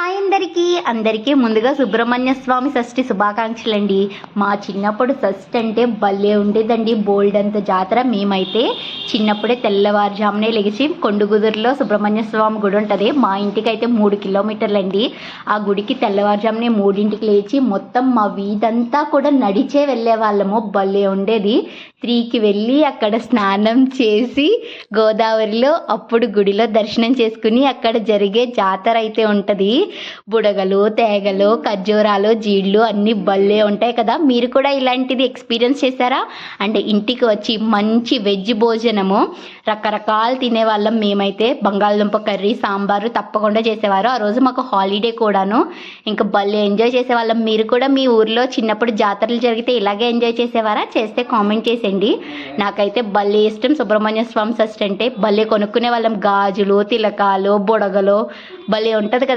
Hi అందరికీ ముందుగా సుబ్రహ్మణ్య స్వామి షష్ఠి శుభాకాంక్షలండి. మా చిన్నప్పుడు షష్ఠి అంటే భలే ఉండేదండి. బోల్డ్ అంత జాతర. మేమైతే చిన్నప్పుడే తెల్లవారుజామునే లెగిసి కొండుగుదురులో సుబ్రహ్మణ్య స్వామి గుడి ఉంటుంది. మా ఇంటికి అయితే 3 కిలోమీటర్లండి. ఆ గుడికి తెల్లవారుజామునే 3ంటికి లేచి మొత్తం మా వీధంతా కూడా నడిచే వెళ్ళే వాళ్ళము. భలే ఉండేది. 3కి వెళ్ళి అక్కడ స్నానం చేసి గోదావరిలో అప్పుడు గుడిలో దర్శనం చేసుకుని అక్కడ జరిగే జాతర అయితే ఉంటుంది. బుడగలు, తేగలు, ఖర్జూరాలు, జీళ్ళు అన్నీ భలే ఉంటాయి కదా. మీరు కూడా ఇలాంటిది ఎక్స్పీరియన్స్ చేశారా? అంటే ఇంటికి వచ్చి మంచి వెజ్ భోజనము రకరకాలు తినేవాళ్ళం. మేమైతే బంగాళదుంప కర్రీ, సాంబారు తప్పకుండా చేసేవారు. ఆ రోజు మాకు హాలిడే కూడాను. ఇంకా భలే ఎంజాయ్ చేసేవాళ్ళం. మీరు కూడా మీ ఊర్లో చిన్నప్పుడు జాతరలు జరిగితే ఇలాగే ఎంజాయ్ చేసేవారా? చేస్తే కామెంట్ చేసేయండి. నాకైతే భలే ఇష్టం సుబ్రహ్మణ్య స్వామి షష్ఠి అంటే. భలే కొనుక్కునే వాళ్ళం. గాజులు, తిలకాలు, బుడగలు భలే ఉంటుంది కదా.